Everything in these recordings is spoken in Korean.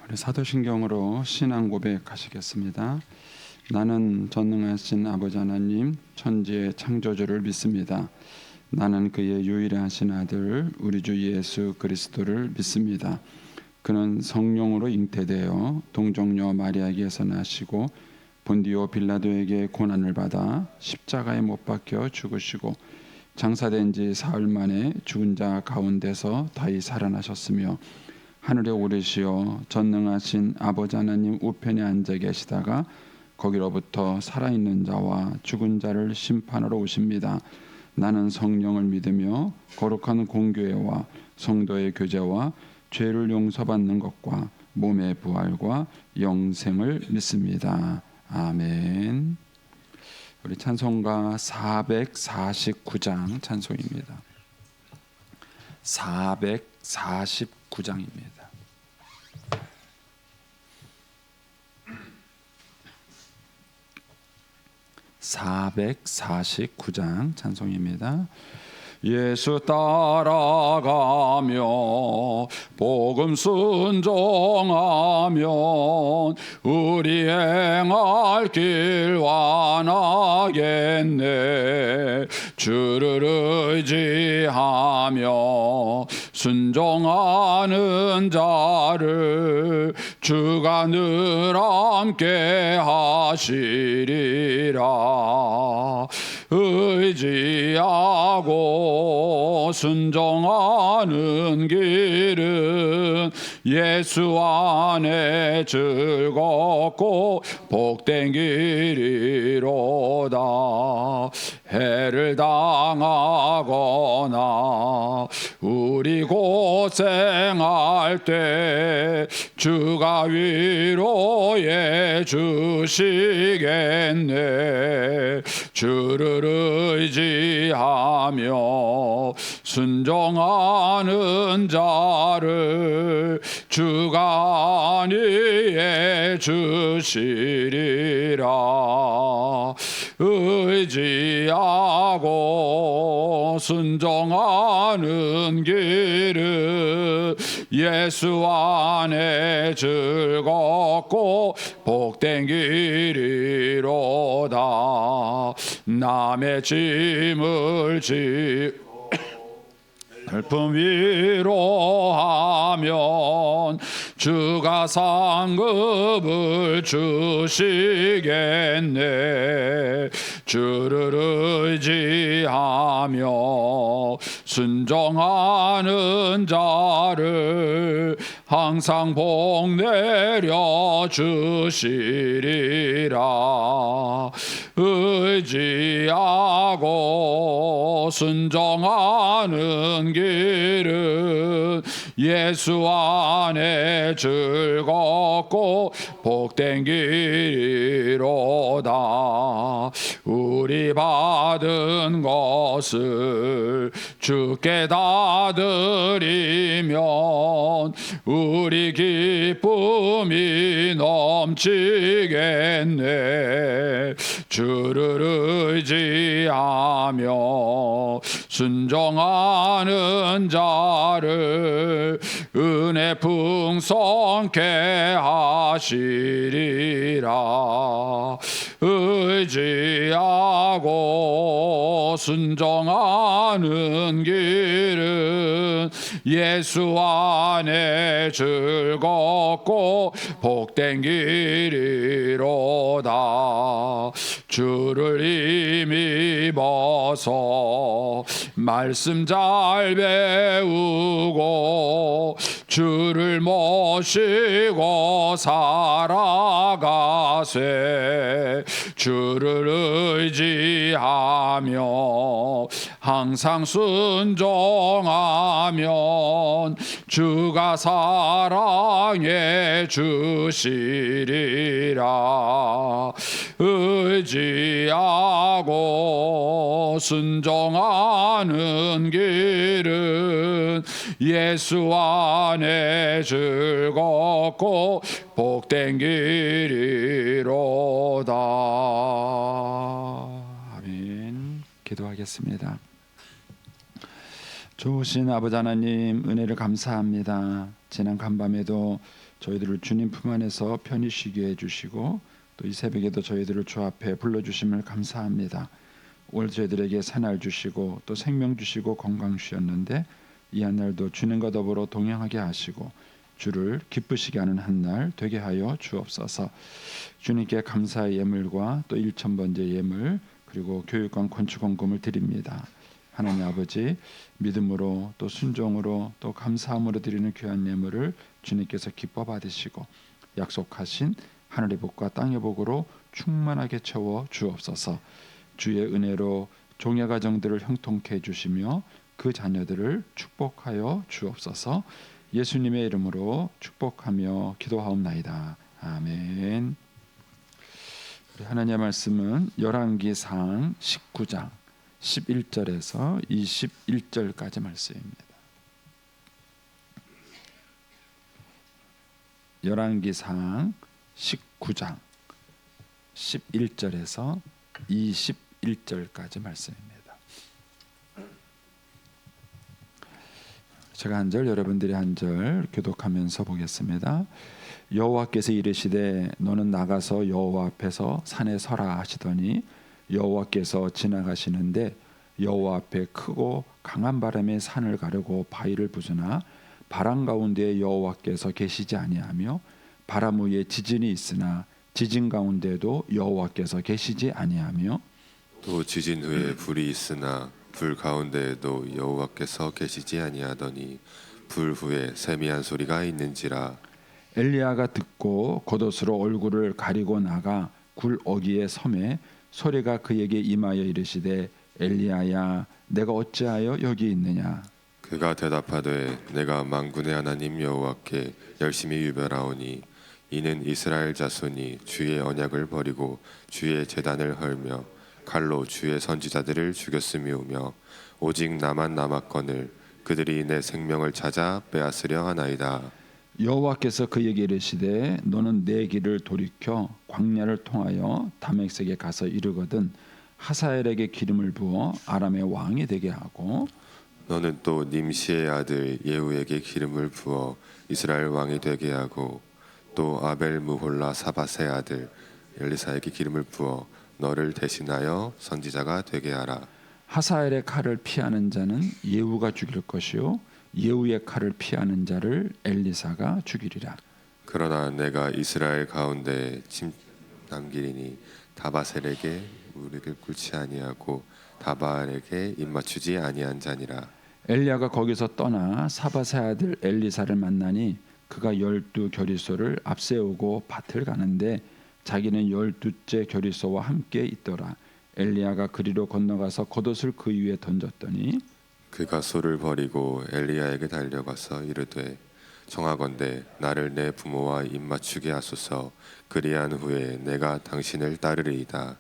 우리 사도신경으로 신앙 고백하시겠습니다. 나는 전능하신 아버지 하나님 천지의 창조주를 믿습니다. 나는 그의 유일하신 아들 우리 주 예수 그리스도를 믿습니다. 그는 성령으로 잉태되어 동정녀 마리아에게서 나시고 본디오 빌라도에게 고난을 받아 십자가에 못 박혀 죽으시고 장사된 지 사흘 만에 죽은 자 가운데서 다시 살아나셨으며 하늘에 오르시어 전능하신 아버지 하나님 우편에 앉아 계시다가 거기로부터 살아있는 자와 죽은 자를 심판하러 오십니다. 나는 성령을 믿으며 거룩한 공교회와 성도의 교제와 죄를 용서받는 것과 몸의 부활과 영생을 믿습니다. 아멘. 우리 찬송가 449장 찬송입니다. 449장입니다. 449장 찬송입니다. 예수 따라가며 복음 순종하면 우리 행할 길 완하겠네. 주를 의지하며 순종하는 자를 주가 늘 함께 하시리라. 의지하고 순종하는 길은 예수 안에 즐겁고 복된 길이로다. 해를 당하거나 우리 고생할 때 주가 위로해 주시겠네. 주를 의지하며 순종하는 자를 주가 안위해 주시리라. 의지하고 순종하는 길은 예수 안에 즐겁고 복된 길이로다. 남의 짐을 슬픔 위로하면 주가 상급을 주시겠네. 주를 의지하며 순종하는 자를 항상 복 내려 주시리라. 의지하고 순종하는 길은 예수 안에 즐겁고 복된 길이로다. 우리 받은 것을 주께 다 드리면 우리 기쁨이 넘치겠네. 주를 의지하며 순종하는 자를 은혜 풍성케 하시리라. 의지하고 순종하는 길은 예수 안에 즐겁고 복된 길이로다. 주를 힘입어서 말씀 잘 배우고 주를 모시고 살아가세. 주를 의지하며 항상 순종하면 주가 사랑해 주시리라. 의지하고 순종하는 길은 예수 안에 즐겁고 복된 길이로다. 아멘. 기도하겠습니다. 좋으신 아버지 하나님, 은혜를 감사합니다. 지난 간밤에도 저희들을 주님 품 안에서 편히 쉬게 해주시고 또 이 새벽에도 저희들을 주 앞에 불러주심을 감사합니다. 오늘 저희들에게 새날 주시고 또 생명 주시고 건강 주셨는데 이 한 날도 주님과 더불어 동행하게 하시고 주를 기쁘시게 하는 한 날 되게 하여 주옵소서. 주님께 감사의 예물과 또 1,000번째 예물 그리고 교육관 건축원금을 드립니다. 하나님 아버지 믿음으로 또 순종으로 또 감사함으로 드리는 귀한 예물을 주님께서 기뻐 받으시고 약속하신 하늘의 복과 땅의 복으로 충만하게 채워 주옵소서. 주의 은혜로 종의 가정들을 형통케 해주시며 그 자녀들을 축복하여 주옵소서. 예수님의 이름으로 축복하며 기도하옵나이다. 아멘. 우리 하나님의 말씀은 열왕기상 19장 11절에서 21절까지 말씀입니다. 열왕기상 19장 11절에서 21절까지 말씀입니다. 제가 한 절 여러분들이 한 절 교독하면서 보겠습니다. 여호와께서 이르시되 너는 나가서 여호와 앞에서 산에 서라 하시더니 여호와께서 지나가시는데 여호와 앞에 크고 강한 바람에 산을 가르고 바위를 부수나 바람 가운데 여호와께서 계시지 아니하며 바람 위에 지진이 있으나 지진 가운데도 여호와께서 계시지 아니하며 또 지진 후에 불이 있으나 불 가운데에도 여호와께서 계시지 아니하더니 불 후에 세미한 소리가 있는지라. 엘리야가 듣고 겉옷으로 얼굴을 가리고 나가 굴 어귀에 섬에 소리가 그에게 임하여 이르시되 엘리야야 내가 어찌하여 여기 있느냐. 그가 대답하되 내가 만군의 하나님 여호와께 열심히 유별하오니 이는 이스라엘 자손이 주의 언약을 버리고 주의 제단을 헐며 칼로 주의 선지자들을 죽였음이오며 오직 나만 남았거늘 그들이 내 생명을 찾아 빼앗으려 하나이다. 여호와께서 그에게 이르시되 너는 내 길을 돌이켜 광야를 통하여 다메섹에 가서 이르거든 하사엘에게 기름을 부어 아람의 왕이 되게 하고 너는 또 님시의 아들 예후에게 기름을 부어 이스라엘 왕이 되게 하고 또 아벨 무홀라 사밧의 아들 엘리사에게 기름을 부어 너를 대신하여 선지자가 되게 하라. 하사엘의 칼을 피하는 자는 예후가 죽일 것이요 예후의 칼을 피하는 자를 엘리사가 죽이리라. 그러나 내가 이스라엘 가운데 침 남기리니 다바셀에게 무릎을 꿇지 아니하고 다발에게 입맞추지 아니한 자니라. 엘리야가 거기서 떠나 사밧의 아들 엘리사를 만나니 그가 12겨리소를 앞세우고 밭을 가는데 자기는 12째 겨리소와 함께 있더라. 엘리야가 그리로 건너가서 겉옷을 그 위에 던졌더니 그가 소를 버리고 엘리야에게 달려가서 이르되 청하건대 나를 내 부모와 입맞추게 하소서. 그리한 후에 내가 당신을 따르리이다.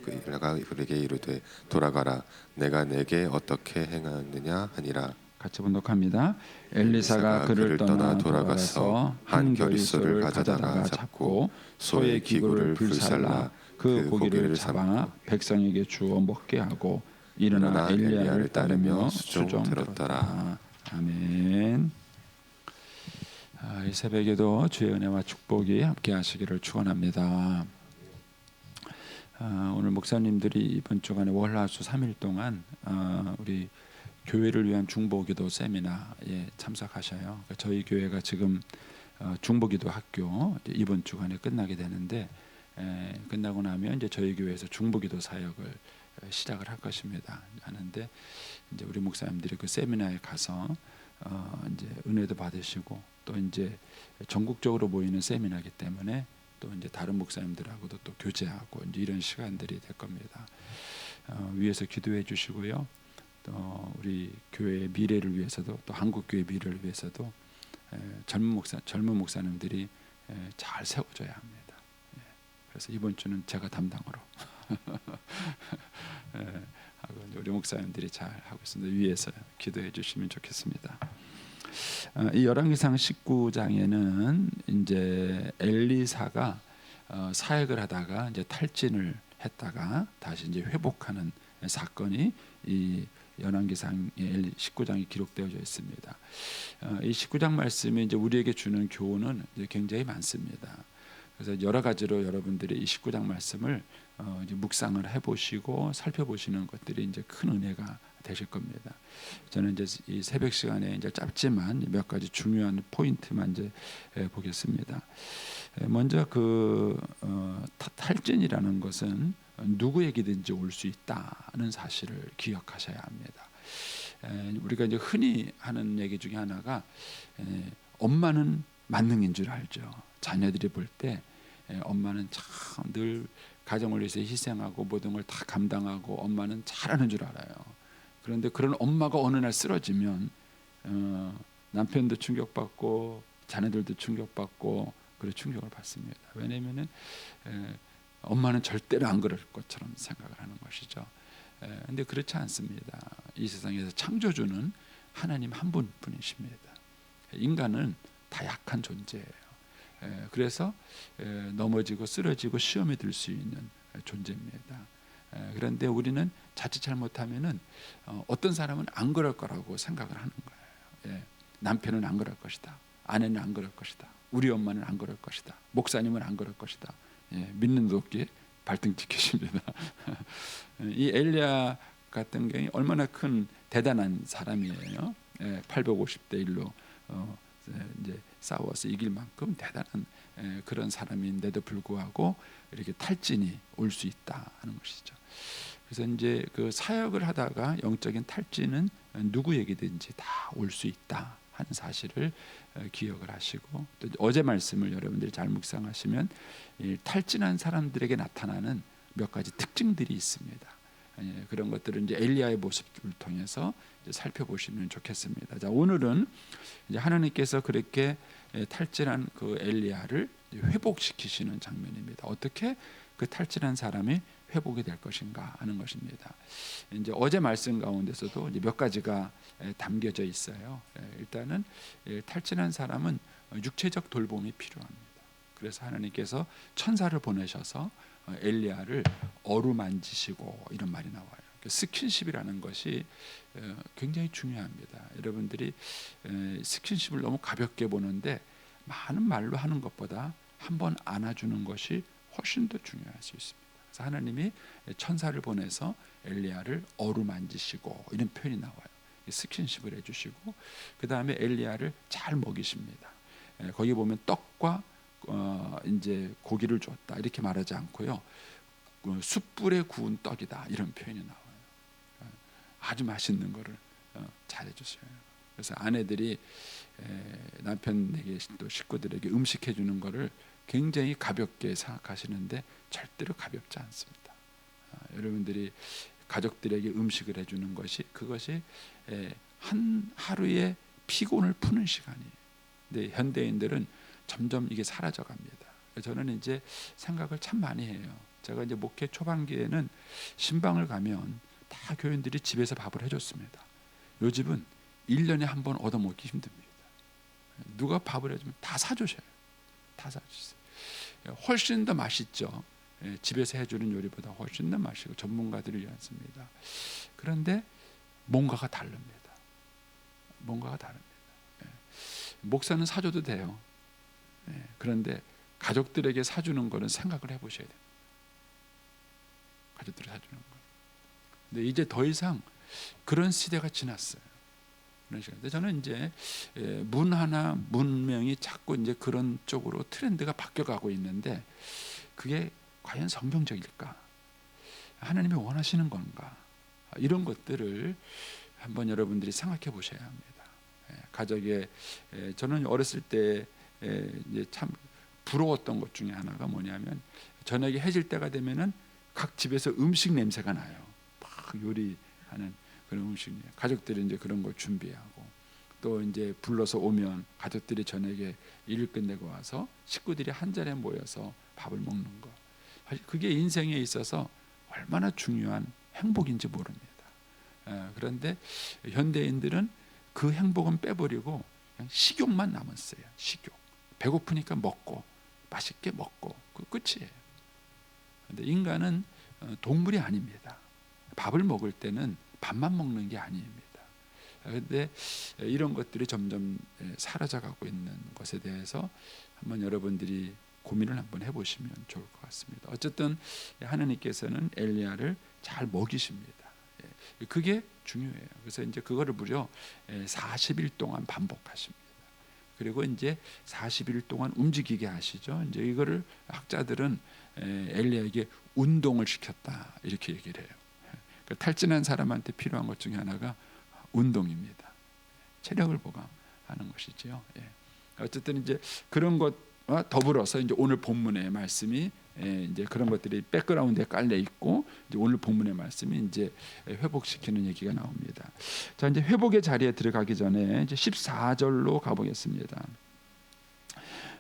그가 그에게 이르되 돌아가라. 내가 내게 어떻게 행하느냐 하니라. 같이 번독합니다. 엘리사가 그를 떠나 돌아가서 한 겨리소를 가져다가 잡고 소의 기구를 불살라 그 고기를 잡아 백성에게 주어 먹게 하고 일어나 엘리야를 따르며 수종 들었더라. 아멘. 이 새벽에도 주의 은혜와 축복이 함께하시기를 축원합니다. 오늘 목사님들이 이번 주간에 월화수 3일 동안 우리 교회를 위한 중보기도 세미나에 참석하셔요. 그러니까 저희 교회가 지금 중보기도 학교 이번 주간에 끝나게 되는데 끝나고 나면 이제 저희 교회에서 중보기도 사역을 시작을 할 것입니다. 하는데 이제 우리 목사님들이 그 세미나에 가서 이제 은혜도 받으시고 또 이제 전국적으로 모이는 세미나이기 때문에 또 이제 다른 목사님들하고도 또 교제하고 이제 이런 시간들이 될 겁니다. 위에서 기도해 주시고요. 또 우리 교회의 미래를 위해서도 또 한국 교회 미래를 위해서도 젊은 목사님들이 잘 세워줘야 합니다. 그래서 이번 주는 제가 담당으로 하고 우리 목사님들이 잘 하고 있습니다. 위에서 기도해 주시면 좋겠습니다. 이 열왕기상 19장에는 이제 엘리사가 사역을 하다가 이제 탈진을 했다가 다시 이제 회복하는 사건이 이 열왕기상 19장이 기록되어져 있습니다. 이 19장 말씀이 이제 우리에게 주는 교훈은 이제 굉장히 많습니다. 그래서 여러 가지로 여러분들이 이 19장 말씀을 이제 묵상을 해보시고 살펴보시는 것들이 이제 큰 은혜가 되실 겁니다. 저는 이제 이 새벽 시간에 이제 짧지만 몇 가지 중요한 포인트만 이제 보겠습니다. 먼저 그 탈진이라는 것은 누구에게든지 올 수 있다는 사실을 기억하셔야 합니다. 우리가 이제 흔히 하는 얘기 중에 하나가 엄마는 만능인 줄 알죠. 자녀들이 볼 때 엄마는 참 늘 가정을 위해서 희생하고 모든 걸 다 감당하고 엄마는 잘하는 줄 알아요. 그런데 그런 엄마가 어느 날 쓰러지면 남편도 충격받고 자녀들도 충격받고 그런 충격을 받습니다. 왜냐하면은 엄마는 절대로 안 그럴 것처럼 생각을 하는 것이죠. 그런데 그렇지 않습니다. 이 세상에서 창조주는 하나님 한 분뿐이십니다. 인간은 다 약한 존재예요. 그래서 넘어지고 쓰러지고 시험에 들 수 있는 존재입니다. 그런데 우리는 자칫 잘못하면은 어떤 사람은 안 그럴 거라고 생각을 하는 거예요. 남편은 안 그럴 것이다. 아내는 안 그럴 것이다. 우리 엄마는 안 그럴 것이다. 목사님은 안 그럴 것이다. 믿는 도끼 발등 지키십니다. 이 엘리야 같은 경우 얼마나 큰 대단한 사람이에요. 850대 1로 이제 싸워서 이길 만큼 대단한 그런 사람인데도 불구하고 이렇게 탈진이 올 수 있다 하는 것이죠. 그래서 이제 그 사역을 하다가 영적인 탈진은 누구에게든지 다 올 수 있다 하는 사실을 기억을 하시고, 또 어제 말씀을 여러분들이 잘 묵상하시면 이 탈진한 사람들에게 나타나는 몇 가지 특징들이 있습니다. 그런 것들은 이제 엘리야의 모습을 통해서 이제 살펴보시면 좋겠습니다. 자, 오늘은 이제 하나님께서 그렇게 탈진한 그 엘리야를 회복시키시는 장면입니다. 어떻게 그 탈진한 사람이 회복이 될 것인가 하는 것입니다. 이제 어제 말씀 가운데서도 이제 몇 가지가 담겨져 있어요. 일단은 탈진한 사람은 육체적 돌봄이 필요합니다. 그래서 하나님께서 천사를 보내셔서 엘리야를 어루만지시고 이런 말이 나와요. 스킨십이라는 것이 굉장히 중요합니다. 여러분들이 스킨십을 너무 가볍게 보는데 많은 말로 하는 것보다 한번 안아주는 것이 훨씬 더 중요할 수 있습니다. 그래서 하나님이 천사를 보내서 엘리야를 어루만지시고 이런 표현이 나와요. 스킨십을 해주시고 그 다음에 엘리야를 잘 먹이십니다. 거기 보면 떡과 이제 고기를 줬다 이렇게 말하지 않고요, 숯불에 구운 떡이다 이런 표현이 나와요. 아주 맛있는 거를 잘해주세요. 그래서 아내들이 남편에게 또 식구들에게 음식해 주는 거를 굉장히 가볍게 생각하시는데 절대로 가볍지 않습니다. 여러분들이 가족들에게 음식을 해주는 것이 그것이 한 하루의 피곤을 푸는 시간이에요. 근데 현대인들은 점점 이게 사라져갑니다. 저는 이제 생각을 참 많이 해요. 제가 이제 목회 초반기에는 신방을 가면 다 교인들이 집에서 밥을 해줬습니다. 요즘은 1년에 한 번 얻어먹기 힘듭니다. 누가 밥을 해주면 다 사주셔요. 다 사주세요. 훨씬 더 맛있죠. 집에서 해주는 요리보다 훨씬 더 맛있고 전문가들이 일하십니다. 그런데 뭔가가 다릅니다. 뭔가가 다릅니다. 목사는 사줘도 돼요. 그런데 가족들에게 사주는 거는 생각을 해보셔야 돼요. 가족들이 사주는 거. 근데 이제 더 이상 그런 시대가 지났어요. 그런 시간. 근데 저는 이제 문화나 문명이 자꾸 이제 그런 쪽으로 트렌드가 바뀌어가고 있는데 그게 과연 성경적일까? 하나님이 원하시는 건가? 이런 것들을 한번 여러분들이 생각해 보셔야 합니다. 가족에 저는 어렸을 때 이제 참 부러웠던 것 중에 하나가 뭐냐면 저녁에 해질 때가 되면은 각 집에서 음식 냄새가 나요. 막 요리하는 그런 음식. 가족들이 이제 그런 걸 준비하고 또 이제 불러서 오면 가족들이 저녁에 일을 끝내고 와서 식구들이 한 자리에 모여서 밥을 먹는 거. 그게 인생에 있어서 얼마나 중요한 행복인지 모릅니다. 그런데 현대인들은 그 행복은 빼버리고 그냥 식욕만 남았어요. 식욕. 배고프니까 먹고 맛있게 먹고 그 끝이에요. 그런데 인간은 동물이 아닙니다. 밥을 먹을 때는 밥만 먹는 게 아닙니다. 그런데 이런 것들이 점점 사라져가고 있는 것에 대해서 한번 여러분들이 고민을 한번 해보시면 좋을 것 같습니다. 어쨌든 하나님께서는 엘리야를 잘 먹이십니다. 그게 중요해요. 그래서 이제 그거를 무려 40일 동안 반복하십니다. 그리고 이제 40일 동안 움직이게 하시죠. 이제 이거를 학자들은 엘리야에게 운동을 시켰다 이렇게 얘기를 해요. 그러니까 탈진한 사람한테 필요한 것 중에 하나가 운동입니다. 체력을 보강하는 것이지요. 어쨌든 이제 그런 것과 더불어서 이제 오늘 본문의 말씀이 이제 그런 것들이 백그라운드에 깔려 있고 이제 오늘 본문의 말씀이 이제 회복시키는 얘기가 나옵니다. 자, 이제 회복의 자리에 들어가기 전에 이제 14절로 가보겠습니다.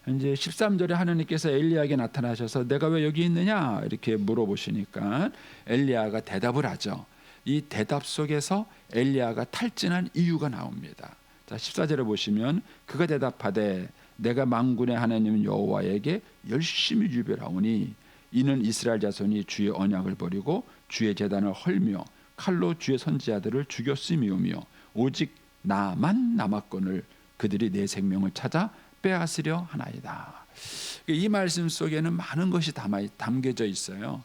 이제 13절에 하나님께서 엘리야에게 나타나셔서 내가 왜 여기 있느냐 이렇게 물어보시니까 엘리야가 대답을 하죠. 이 대답 속에서 엘리야가 탈진한 이유가 나옵니다. 자, 14절에 보시면 그가 대답하되 내가 만군의 하나님 여호와에게 열심히 유별하오니 이는 이스라엘 자손이 주의 언약을 버리고 주의 제단을 헐며 칼로 주의 선지자들을 죽였음이오며 오직 나만 남았거늘 그들이 내 생명을 찾아 빼앗으려 하나이다. 이 말씀 속에는 많은 것이 담겨져 있어요.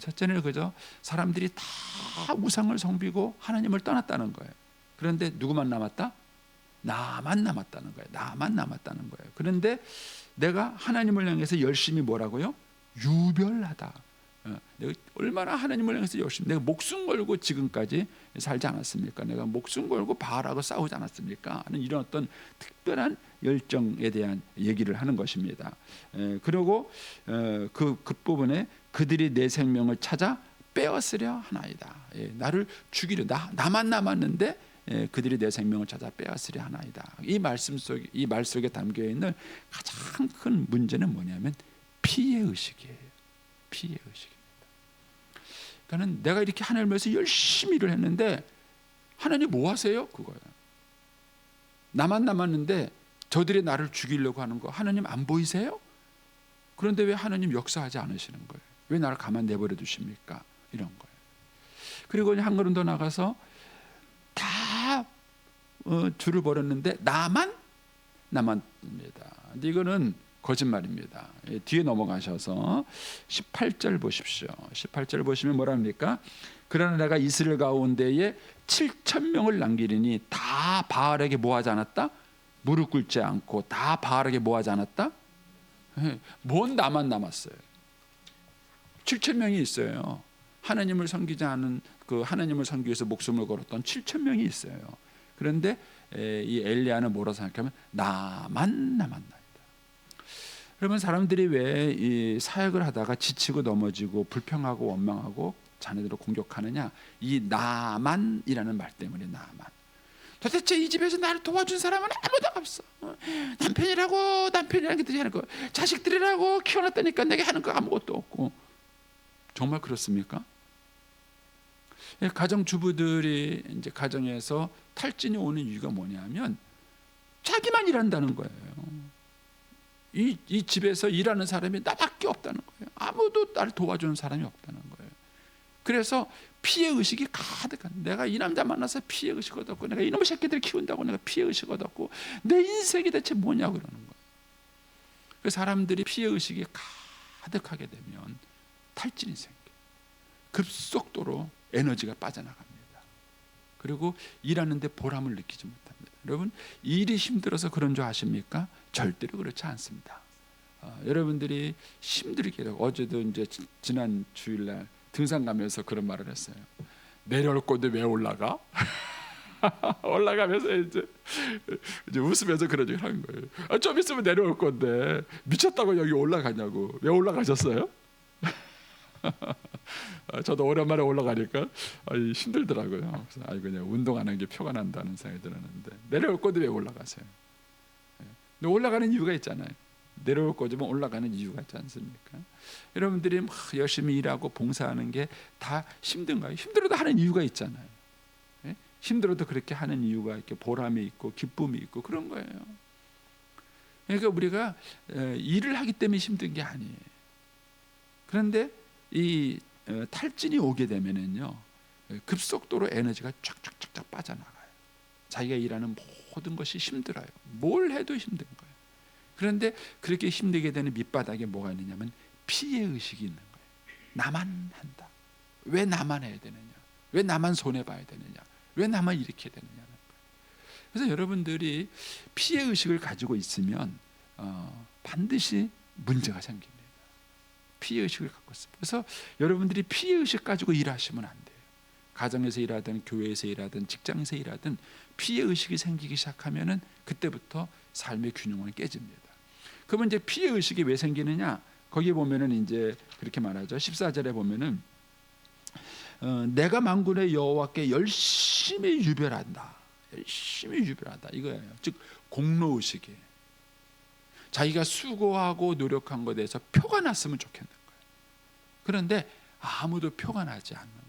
첫째는 그저 사람들이 다 우상을 섬기고 하나님을 떠났다는 거예요. 그런데 누구만 남았다? 나만 남았다는 거예요. 나만 남았다는 거예요. 그런데 내가 하나님을 향해서 열심히 뭐라고요? 유별하다. 내가 얼마나 하나님을 향해서 열심히 내가 목숨 걸고 지금까지 살지 않았습니까? 내가 목숨 걸고 바알하고 싸우지 않았습니까? 하는 이런 어떤 특별한 열정에 대한 얘기를 하는 것입니다. 그리고 그 부분에 그들이 내 생명을 찾아 빼앗으려 하나이다. 나를 죽이려 나만 남았는데 그들이 내 생명을 찾아 빼앗으려 하나이다. 이 말씀 속 이 말 속에 담겨 있는 가장 큰 문제는 뭐냐면 피해 의식이에요. 피해 의식입니다. 그러니까 내가 이렇게 하나님을 위해서 열심히 일을 했는데 하나님 뭐 하세요? 그거예요. 나만 남았는데 저들이 나를 죽이려고 하는 거 하나님 안 보이세요? 그런데 왜 하나님 역사하지 않으시는 거예요? 왜 나를 가만 내버려 두십니까? 이런 거예요. 그리고 한 걸음 더 나가서 다 줄을 벌였는데 나만 남았습니다. 근데 이거는 거짓말입니다. 뒤에 넘어가셔서 18절 보십시오. 18절 보시면 뭐라 합니까? 그러나 내가 이스라엘 가운데에 7,000명을 남기리니 다 바알에게 뭐하지 않았다? 무릎 꿇지 않고 다 바알에게 뭐하지 않았다? 뭔 나만 남았어요. 7,000명이 있어요. 하나님을 섬기지 않은 그 하나님을 섬기기 위해서 목숨을 걸었던 7,000명이 있어요. 그런데 이 엘리야는 뭐라고 생각하면 나만 남았나이다. 그러면 사람들이 왜 이 사역을 하다가 지치고 넘어지고 불평하고 원망하고 자네들을 공격하느냐? 이 나만이라는 말 때문에 나만. 도대체 이 집에서 나를 도와준 사람은 아무도 없어. 남편이라는 게 되지 않을 거. 자식들이라고 키워놨다니까 내게 하는 거 아무것도 없고. 정말 그렇습니까? 가정주부들이 이제 가정에서 탈진이 오는 이유가 뭐냐면 자기만 일한다는 거예요. 이 집에서 일하는 사람이 나밖에 없다는 거예요. 아무도 나를 도와주는 사람이 없다는 거예요. 그래서 피해 의식이 가득한. 내가 이 남자 만나서 피해 의식 얻었고, 내가 이놈의 새끼들 키운다고 내가 피해 의식 얻었고, 내 인생이 대체 뭐냐고 그러는 거예요. 그 사람들이 피해 의식이 가득하게 되면 탈진이 생겨요. 급속도로 에너지가 빠져나갑니다. 그리고 일하는데 보람을 느끼지 못합니다. 여러분, 일이 힘들어서 그런 줄 아십니까? 절대로 그렇지 않습니다. 여러분들이 힘들게 어제도 이제 지난 주일날 등산 가면서 그런 말을 했어요. 내려올 건데 왜 올라가? 올라가면서 이제 웃으면서 그런 얘기를 하는 거예요. 좀 있으면 내려올 건데 미쳤다고 여기 올라가냐고. 왜 올라가셨어요? 저도 오랜만에 올라가니까 힘들더라고요. 그래서 그냥 운동 안 한 게 표가 난다는 생각이 들었는데 내려올 건데 왜 올라가세요? 근데 올라가는 이유가 있잖아요. 내려올 거지만 올라가는 이유가 있지 않습니까? 여러분들이 막 열심히 일하고 봉사하는 게 다 힘든가요? 힘들어도 하는 이유가 있잖아요. 힘들어도 그렇게 하는 이유가 이렇게 보람이 있고 기쁨이 있고 그런 거예요. 그러니까 우리가 일을 하기 때문에 힘든 게 아니에요. 그런데 이 탈진이 오게 되면은요, 급속도로 에너지가 쫙쫙쫙쫙 빠져나가요. 자기가 일하는 모든 것이 힘들어요. 뭘 해도 힘든 거예요. 그런데 그렇게 힘들게 되는 밑바닥에 뭐가 있느냐면 피해의식이 있는 거예요. 나만 한다. 왜 나만 해야 되느냐? 왜 나만 손해봐야 되느냐? 왜 나만 이렇게 되느냐는 거예요. 그래서 여러분들이 피해의식을 가지고 있으면 반드시 문제가 생깁니다. 피해의식을 갖고 있어요. 그래서 여러분들이 피해의식 가지고 일하시면 안 돼요. 가정에서 일하든 교회에서 일하든 직장에서 일하든 피해의식이 생기기 시작하면은 그때부터 삶의 균형은 깨집니다. 그러면 이제 피해의식이 왜 생기느냐? 거기 보면은 이제 그렇게 말하죠. 14절에 보면은 내가 만군의 여호와께 열심히 유별한다. 열심히 유별하다 이거예요. 즉 공로의식이에요. 자기가 수고하고 노력한 것에 대해서 표가 났으면 좋겠는 거예요. 그런데 아무도 표가 나지 않는 거예요.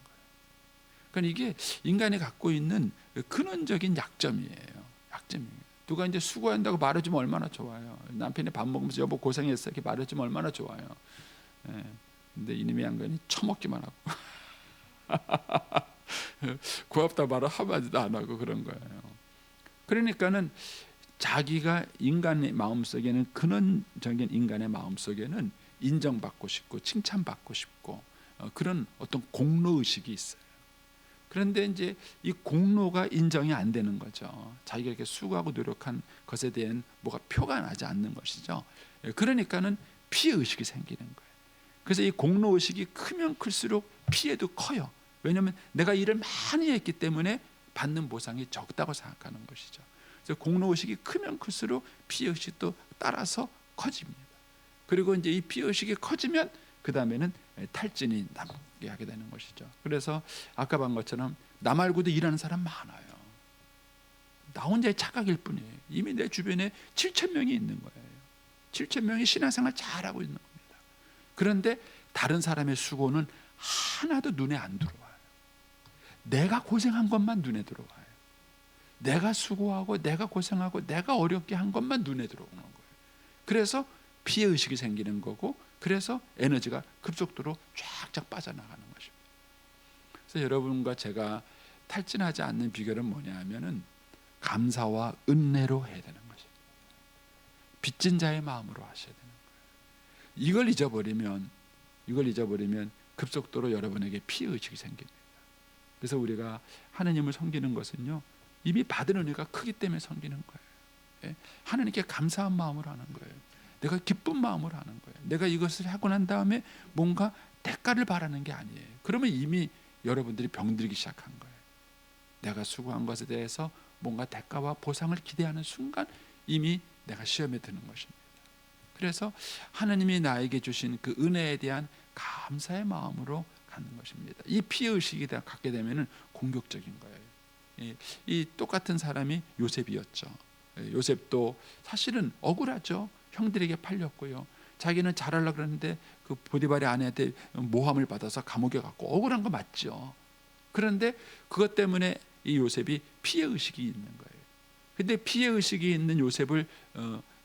그러니까 이게 인간이 갖고 있는 근원적인 약점이에요. 약점이에요. 누가 이제 수고한다고 말해주면 얼마나 좋아요. 남편이 밥 먹으면서 여보 고생했어 이렇게 말해주면 얼마나 좋아요. 근데 이놈의 양반이 처먹기만 하고 고맙다 말을 한마디도 안 하고 그런 거예요. 그러니까는 자기가 인간의 마음속에는 근원적인 인간의 마음속에는 인정받고 싶고 칭찬받고 싶고 그런 어떤 공로의식이 있어요. 그런데 이제 이 공로가 인정이 안 되는 거죠. 자기가 이렇게 수고하고 노력한 것에 대한 뭐가 표가 나지 않는 것이죠. 그러니까는 피해의식이 생기는 거예요. 그래서 이 공로의식이 크면 클수록 피해도 커요. 왜냐하면 내가 일을 많이 했기 때문에 받는 보상이 적다고 생각하는 것이죠. 그래서 공로의식이 크면 클수록 피해의식도 따라서 커집니다. 그리고 이제 이 피해의식이 커지면 그 다음에는 탈진이 남게 하게 되는 것이죠. 그래서 아까 본 것처럼 나 말고도 일하는 사람 많아요. 나 혼자의 착각일 뿐이에요. 이미 내 주변에 7,000명이 있는 거예요. 7,000명이 신앙생활 잘하고 있는 겁니다. 그런데 다른 사람의 수고는 하나도 눈에 안 들어와요. 내가 고생한 것만 눈에 들어와요. 내가 수고하고 내가 고생하고 내가 어렵게 한 것만 눈에 들어오는 거예요. 그래서 피해의식이 생기는 거고 그래서 에너지가 급속도로 쫙쫙 빠져나가는 것입니다. 그래서 여러분과 제가 탈진하지 않는 비결은 뭐냐 하면은 감사와 은혜로 해야 되는 것입니다. 빚진 자의 마음으로 하셔야 되는 거예요. 이걸 잊어버리면 급속도로 여러분에게 피해의식이 생깁니다. 그래서 우리가 하나님을 섬기는 것은요 이미 받은 은혜가 크기 때문에 섬기는 거예요. 하나님께 감사한 마음으로 하는 거예요. 내가 기쁜 마음으로 하는 거예요. 내가 이것을 하고 난 다음에 뭔가 대가를 바라는 게 아니에요. 그러면 이미 여러분들이 병들기 시작한 거예요. 내가 수고한 것에 대해서 뭔가 대가와 보상을 기대하는 순간 이미 내가 시험에 드는 것입니다. 그래서 하나님이 나에게 주신 그 은혜에 대한 감사의 마음으로 갖는 것입니다. 이 피해의식이 갖게 되면 공격적인 거예요. 이 똑같은 사람이 요셉이었죠. 요셉도 사실은 억울하죠. 형들에게 팔렸고요. 자기는 잘하려고 그러는데 그 보디발의 아내한테 모함을 받아서 감옥에 갔고 억울한 거 맞죠. 그런데 그것 때문에 이 요셉이 피해의식이 있는 거예요. 근데 피해의식이 있는 요셉을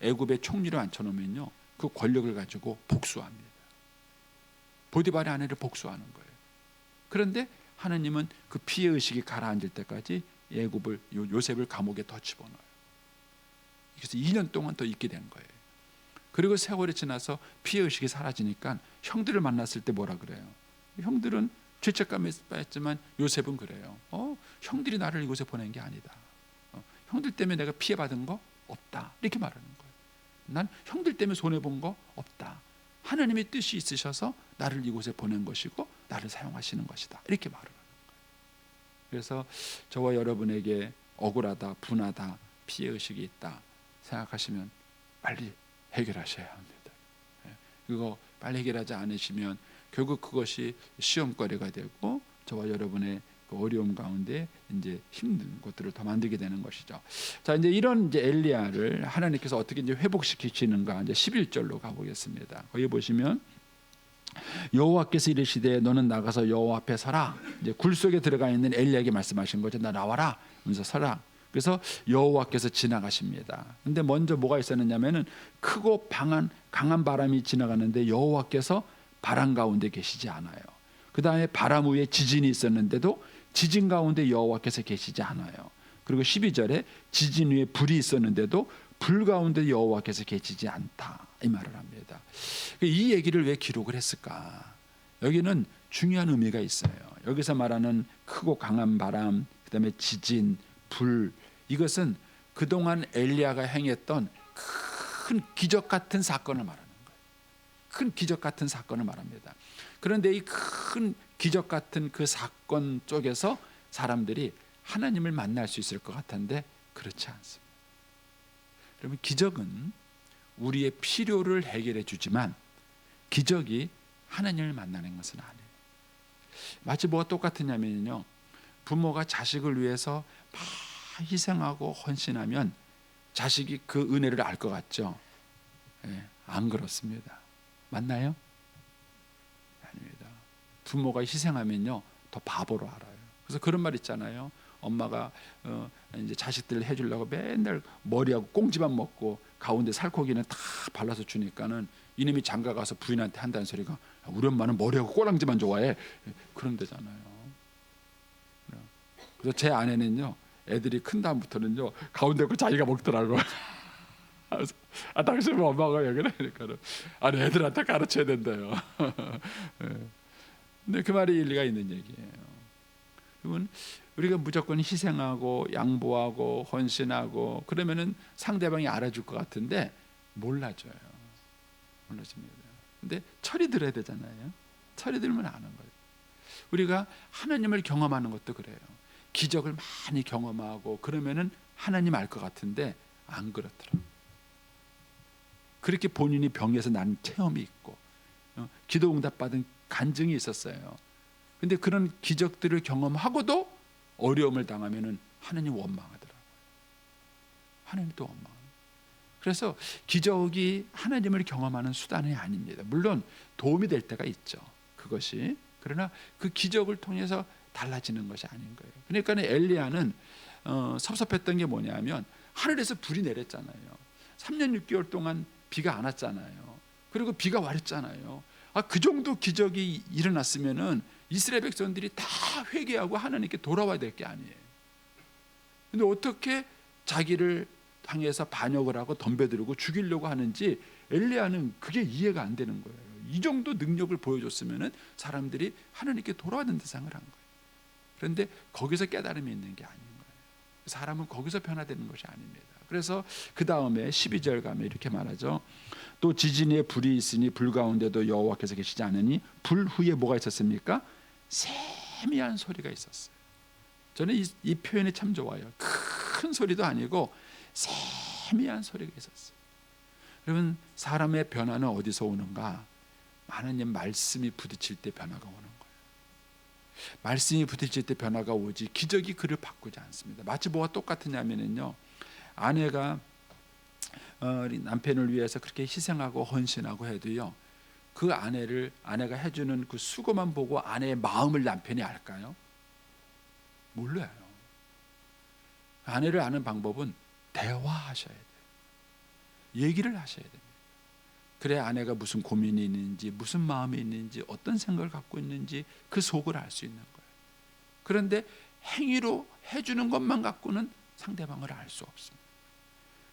애굽의 총리로 앉혀놓으면요 그 권력을 가지고 복수합니다. 보디발의 아내를 복수하는 거예요. 그런데 하나님은 그 피해의식이 가라앉을 때까지 애굽을 요셉을 감옥에 더 집어넣어요. 그래서 2년 동안 더 있게 된 거예요. 그리고 세월이 지나서 피해의식이 사라지니까 형들을 만났을 때 뭐라 그래요? 형들은 죄책감에 빠졌지만 요셉은 그래요. 형들이 나를 이곳에 보낸 게 아니다. 형들 때문에 내가 피해받은 거 없다. 이렇게 말하는 거예요. 난 형들 때문에 손해본 거 없다. 하나님의 뜻이 있으셔서 나를 이곳에 보낸 것이고 나를 사용하시는 것이다. 이렇게 말을 하는 거예요. 그래서 저와 여러분에게 억울하다, 분하다, 피해의식이 있다 생각하시면 빨리 해결하셔야 합니다. 그거 빨리 해결하지 않으시면 결국 그것이 시험거리가 되고 저와 여러분의 그 어려움 가운데 이제 힘든 것들을 더 만들게 되는 것이죠. 자, 이제 이런 이제 엘리야를 하나님께서 어떻게 이제 회복시키시는가 이제 11절로 가보겠습니다. 거기 보시면 여호와께서 이르시되 너는 나가서 여호와 앞에 서라. 이제 굴 속에 들어가 있는 엘리야에게 말씀하신 거죠. 나 나와라. 하면서 서라. 그래서 여호와께서 지나가십니다. 근데 먼저 뭐가 있었느냐면은 크고 강한 바람이 지나가는데 여호와께서 바람 가운데 계시지 않아요. 그 다음에 바람 위에 지진이 있었는데도 지진 가운데 여호와께서 계시지 않아요. 그리고 12절에 지진 위에 불이 있었는데도 불 가운데 여호와께서 계시지 않다, 이 말을 합니다. 이 얘기를 왜 기록을 했을까? 여기는 중요한 의미가 있어요. 여기서 말하는 크고 강한 바람, 그다음에 지진, 불, 이것은 그동안 엘리야가 행했던 큰 기적 같은 사건을 말하는 거예요. 큰 기적 같은 사건을 말합니다. 그런데 이 큰 기적 같은 그 사건 쪽에서 사람들이 하나님을 만날 수 있을 것 같은데 그렇지 않습니다. 여러분, 기적은 우리의 필요를 해결해 주지만 기적이 하나님을 만나는 것은 아니에요. 마치 뭐가 똑같으냐면요, 부모가 자식을 위해서 막 희생하고 헌신하면 자식이 그 은혜를 알 것 같죠? 안 그렇습니다. 맞나요? 아닙니다. 부모가 희생하면요 더 바보로 알아요. 그래서 그런 말 있잖아요. 엄마가 이제 자식들을 해주려고 맨날 머리하고 꽁지만 먹고 가운데 살코기는 다 발라서 주니까는 이놈이 장가 가서 부인한테 한다는 소리가, 우리 엄마는 머리하고 꼬랑지만 좋아해, 그런 데잖아요. 그래서 제 아내는요, 애들이 큰 다음부터는요 가운데 거 자기가 먹더라고. 그래서 당신 엄마가 왜 그러니까는 아니 애들한테 가르쳐야 된대요. 근데 그 말이 일리가 있는 얘기예요. 그러면 우리가 무조건 희생하고 양보하고 헌신하고 그러면은 상대방이 알아줄 것 같은데 몰라줘요. 몰라줍니다. 근데 철이 들어야 되잖아요. 철이 들면 아는 거예요. 우리가 하나님을 경험하는 것도 그래요. 기적을 많이 경험하고 그러면은 하나님 알 것 같은데 안 그렇더라고요. 그렇게 본인이 병에서 난 체험이 있고 기도 응답 받은 간증이 있었어요. 근데 그런 기적들을 경험하고도 어려움을 당하면은 하나님 원망하더라고요. 하나님도 원망. 그래서 기적이 하나님을 경험하는 수단이 아닙니다. 물론 도움이 될 때가 있죠. 그것이. 그러나 그 기적을 통해서 달라지는 것이 아닌 거예요. 그러니까 엘리야는 섭섭했던 게 뭐냐면 하늘에서 불이 내렸잖아요. 3년 6개월 동안 비가 안 왔잖아요. 그리고 비가 와렸잖아요. 그 정도 기적이 일어났으면은 이스라엘 백성들이 다 회개하고 하나님께 돌아와야 될 게 아니에요. 근데 어떻게 자기를 향해서 반역을 하고 덤벼들고 죽이려고 하는지 엘리야는 그게 이해가 안 되는 거예요. 이 정도 능력을 보여줬으면은 사람들이 하나님께 돌아와야 된다 생각을 한 거예요. 그런데 거기서 깨달음이 있는 게 아닌 거예요. 사람은 거기서 변화되는 것이 아닙니다. 그래서 그 다음에 12절 가면 이렇게 말하죠. 또 지진 위에 불이 있으니 불 가운데도 여호와께서 계시지 않으니 불 후에 뭐가 있었습니까? 세미한 소리가 있었어요. 저는 이 표현이 참 좋아요. 큰 소리도 아니고 세미한 소리가 있었어요. 여러분, 사람의 변화는 어디서 오는가? 하나님 말씀이 부딪힐 때 변화가 오는 거예요. 말씀이 부딪힐 때 변화가 오지 기적이 그를 바꾸지 않습니다. 마치 뭐가 똑같으냐면요, 아내가 남편을 위해서 그렇게 희생하고 헌신하고 해도요, 그 아내가 해주는 그 수고만 보고 아내의 마음을 남편이 알까요? 몰라요. 아내를 아는 방법은 대화하셔야 돼요. 얘기를 하셔야 됩니다. 그래 아내가 무슨 고민이 있는지, 무슨 마음이 있는지, 어떤 생각을 갖고 있는지 그 속을 알 수 있는 거예요. 그런데 행위로 해주는 것만 갖고는 상대방을 알 수 없습니다.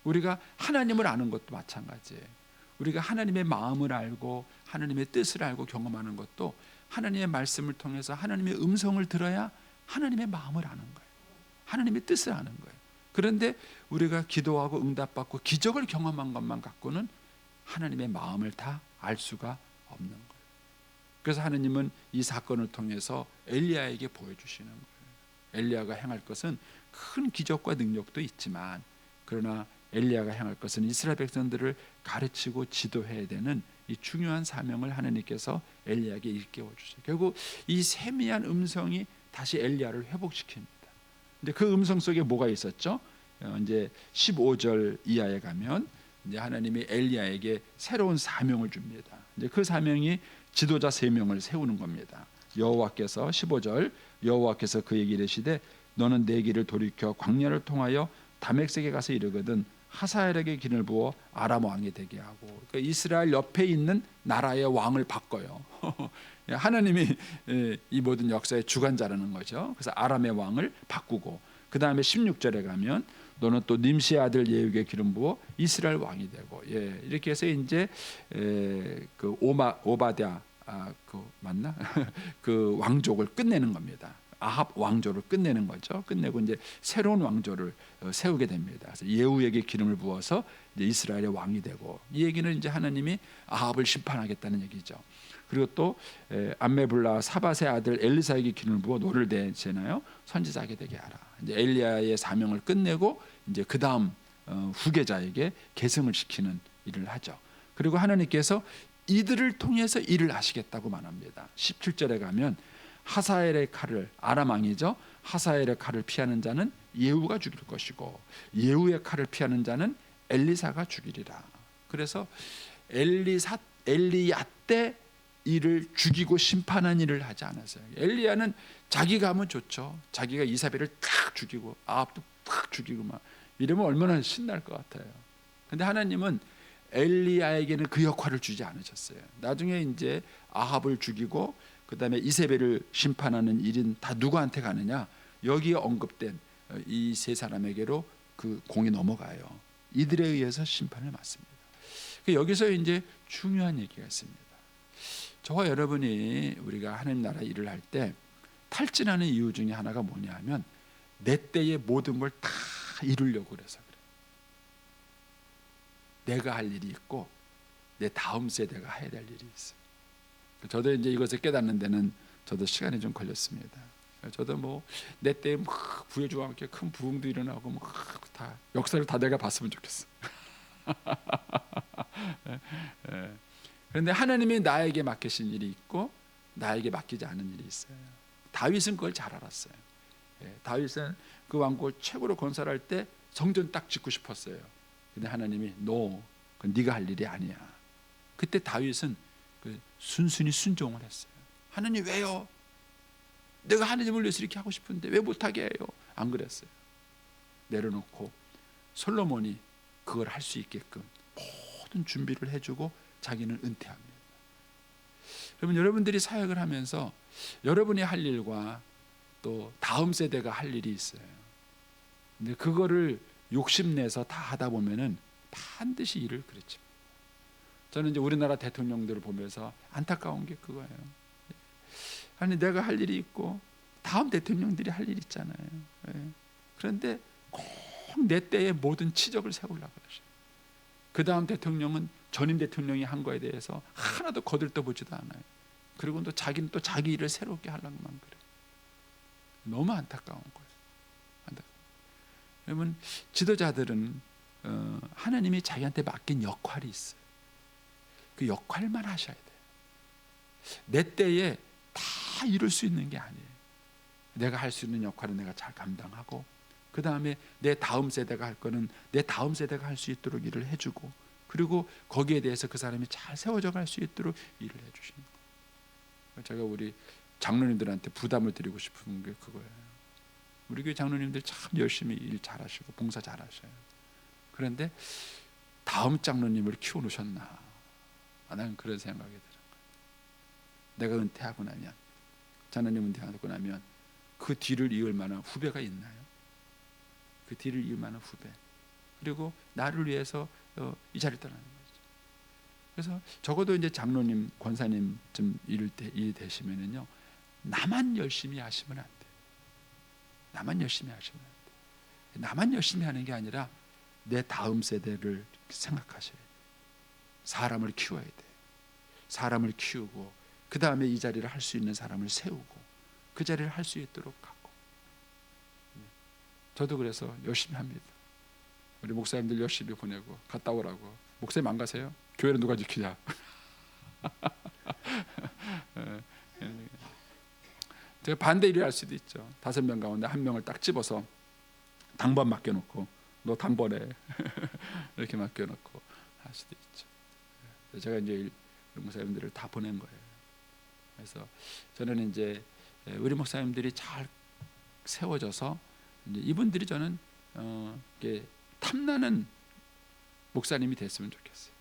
우리가 하나님을 아는 것도 마찬가지예요. 우리가 하나님의 마음을 알고 하나님의 뜻을 알고 경험하는 것도 하나님의 말씀을 통해서 하나님의 음성을 들어야 하나님의 마음을 아는 거예요. 하나님의 뜻을 아는 거예요. 그런데 우리가 기도하고 응답받고 기적을 경험한 것만 갖고는 하나님의 마음을 다 알 수가 없는 거예요. 그래서 하나님은 이 사건을 통해서 엘리야에게 보여주시는 거예요. 엘리야가 행할 것은 큰 기적과 능력도 있지만, 그러나 엘리야가 행할 것은 이스라엘 백성들을 가르치고 지도해야 되는 이 중요한 사명을 하나님께서 엘리야에게 일깨워 주셔요. 결국 이 세미한 음성이 다시 엘리야를 회복시킵니다. 근데 그 음성 속에 뭐가 있었죠? 이제 15절 이하에 가면 이제 하나님이 엘리야에게 새로운 사명을 줍니다. 이제 그 사명이 지도자 3명을 세우는 겁니다. 여호와께서 15절 여호와께서 그에게 이르시되 너는 내 길을 돌이켜 광야를 통하여 다메섹에 가서 이르거든 하사엘에게 기름을 부어 아람 왕이 되게 하고, 그러니까 이스라엘 옆에 있는 나라의 왕을 바꿔요. 하나님이 이 모든 역사의 주관자라는 거죠. 그래서 아람의 왕을 바꾸고 그 다음에 16절에 가면 너는 또 님시의 아들 예후에게 기름 부어 이스라엘 왕이 되고, 이렇게 해서 이제 그 오바댜 그 맞나 그 왕족을 끝내는 겁니다. 아합 왕조를 끝내는 거죠. 끝내고 이제 새로운 왕조를 세우게 됩니다. 그래서 예후에게 기름을 부어서 이제 이스라엘의 왕이 되고, 이 얘기는 이제 하나님이 아합을 심판하겠다는 얘기죠. 그리고 또 암메불라 사밧의 아들 엘리사에게 기름을 부어 노를 대잖아요. 선지자게 되게 하라. 이제 엘리야의 사명을 끝내고 이제 그 다음 후계자에게 계승을 시키는 일을 하죠. 그리고 하나님께서 이들을 통해서 일을 하시겠다고 말합니다. 17절에 가면 하사엘의 칼을, 아람 왕이죠. 하사엘의 칼을 피하는 자는 예후가 죽일 것이고 예후의 칼을 피하는 자는 엘리사가 죽이리라. 그래서 엘리야 때 이를 죽이고 심판한 일을 하지 않았어요. 엘리야는 자기가 하면 좋죠. 자기가 이사벨을 탁 죽이고 아합도 탁 죽이고 막 이러면 얼마나 신날 것 같아요. 근데 하나님은 엘리야에게는 그 역할을 주지 않으셨어요. 나중에 이제 아합을 죽이고 그 다음에 이세벨을 심판하는 일은 다 누구한테 가느냐? 여기에 언급된 이 세 사람에게로 그 공이 넘어가요. 이들에 의해서 심판을 받습니다. 여기서 이제 중요한 얘기가 있습니다. 저와 여러분이 우리가 하나님 나라 일을 할 때 탈진하는 이유 중에 하나가 뭐냐 하면 내 때의 모든 걸 다 이루려고 그래서 그래요. 내가 할 일이 있고 내 다음 세대가 해야 될 일이 있어요. 저도 이제 이것을 깨닫는 데는 저도 시간이 좀 걸렸습니다. 저도 뭐 내 때에 막 부여주와 함께 큰 부흥도 일어나고 막 다 역사를 다 내가 봤으면 좋겠어. 그런데 하나님이 나에게 맡기신 일이 있고 나에게 맡기지 않은 일이 있어요. 다윗은 그걸 잘 알았어요. 다윗은 그 왕국을 최고로 건설할 때 성전 딱 짓고 싶었어요. 근데 하나님이 너, 그건 네가 할 일이 아니야. 그때 다윗은 순순히 순종을 했어요. 하나님 왜요? 내가 하나님을 위해서 이렇게 하고 싶은데 왜 못하게 해요? 안 그랬어요. 내려놓고 솔로몬이 그걸 할 수 있게끔 모든 준비를 해주고 자기는 은퇴합니다. 그러면 여러분들이 사역을 하면서 여러분이 할 일과 또 다음 세대가 할 일이 있어요. 근데 그거를 욕심내서 다 하다 보면은 반드시 일을 그르칩니다. 저는 이제 우리나라 대통령들을 보면서 안타까운 게 그거예요. 아니 내가 할 일이 있고 다음 대통령들이 할 일이 있잖아요. 그런데 꼭 내 때에 모든 치적을 세우려고 그러죠. 그 다음 대통령은 전임 대통령이 한 거에 대해서 하나도 거들떠보지도 않아요. 그리고 또 자기는 또 자기 일을 새롭게 하려고만 그래요. 너무 안타까운 거예요. 여러분 지도자들은 하나님이 자기한테 맡긴 역할이 있어요. 그 역할만 하셔야 돼요. 내 때에 다 이룰 수 있는 게 아니에요. 내가 할 수 있는 역할은 내가 잘 감당하고 그 다음에 내 다음 세대가 할 거는 내 다음 세대가 할 수 있도록 일을 해주고 그리고 거기에 대해서 그 사람이 잘 세워져 갈 수 있도록 일을 해주시는 거예요. 제가 우리 장로님들한테 부담을 드리고 싶은 게 그거예요. 우리 교회 장로님들 참 열심히 일 잘하시고 봉사 잘하셔요. 그런데 다음 장로님을 키워놓으셨나? 나는 그런 생각이 들어요. 내가 은퇴하고 나면 장로님 은퇴하고 나면 그 뒤를 이을 만한 후배가 있나요? 그 뒤를 이을 만한 후배 그리고 나를 위해서 이 자리를 떠나는 거죠. 그래서 적어도 이제 장로님, 권사님 좀 일 되시면은요 나만 열심히 하시면 안 돼. 나만 열심히 하시면 안 돼. 나만 열심히 하는 게 아니라 내 다음 세대를 생각하셔야 돼. 사람을 키워야 돼. 사람을 키우고 그 다음에 이 자리를 할 수 있는 사람을 세우고 그 자리를 할 수 있도록 하고. 저도 그래서 열심히 합니다. 우리 목사님들 열심히 보내고 갔다 오라고. 목사님 안 가세요? 교회는 누가 지키냐? 제가 반대 일을 할 수도 있죠. 5명 가운데 1명을 딱 집어서 당번 맡겨놓고 너 당번해 이렇게 맡겨놓고 할 수도 있죠. 제가 이제 목사님들을 다 보낸 거예요. 그래서 저는 이제 우리 목사님들이 잘 세워져서 이제 이분들이 저는 탐나는 목사님이 됐으면 좋겠어요.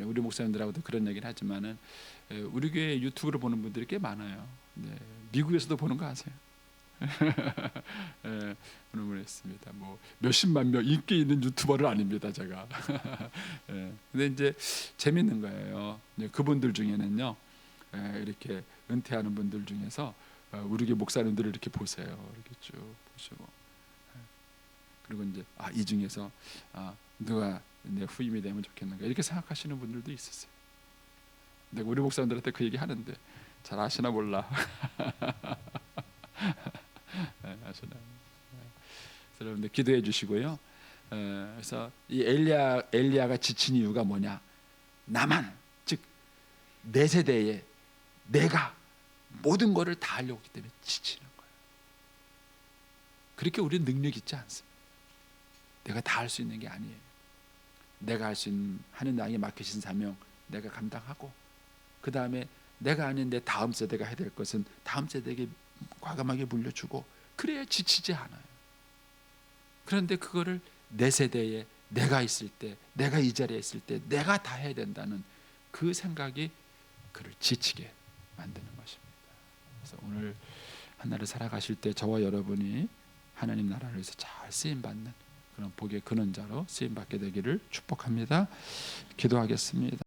우리 목사님들하고도 그런 얘기를 하지만은 우리 교회 유튜브를 보는 분들이 꽤 많아요. 네, 미국에서도 보는 거 아세요? 예, 했습니다. 뭐 몇십만 명 인기 있는 유튜버는 아닙니다, 제가. 예, 근데 이제 재밌는 거예요. 그분들 중에는요, 이렇게 은퇴하는 분들 중에서 우리 교회 목사님들을 이렇게 보세요. 이렇게 쭉 보시고, 그리고 이제 이 중에서 누가 내 후임이 되면 좋겠는가 이렇게 생각하시는 분들도 있었어요. 근데 우리 목사님들한테 그 얘기 하는데 잘 아시나 몰라. 아시나. 여러분들 기도해 주시고요. 그래서 이 엘리야가 지친 이유가 뭐냐? 나만, 즉 내 세대에 내가 모든 것을 다 하려고 하기 때문에 지치는 거예요. 그렇게 우리는 능력 있지 않습니다. 내가 다 할 수 있는 게 아니에요. 내가 할 수 있는 하는 나에게 맡기신 사명 내가 감당하고, 그 다음에 내가 아닌 내 다음 세대가 해야 될 것은 다음 세대에게 과감하게 물려주고, 그래야 지치지 않아요. 그런데 그거를 내 세대에 내가 있을 때, 내가 이 자리에 있을 때 내가 다 해야 된다는 그 생각이 그를 지치게 만드는 것입니다. 그래서 오늘 한 날을 살아가실 때 저와 여러분이 하나님 나라를 위해서 잘 쓰임받는 그런 복의 근원자로 쓰임받게 되기를 축복합니다. 기도하겠습니다.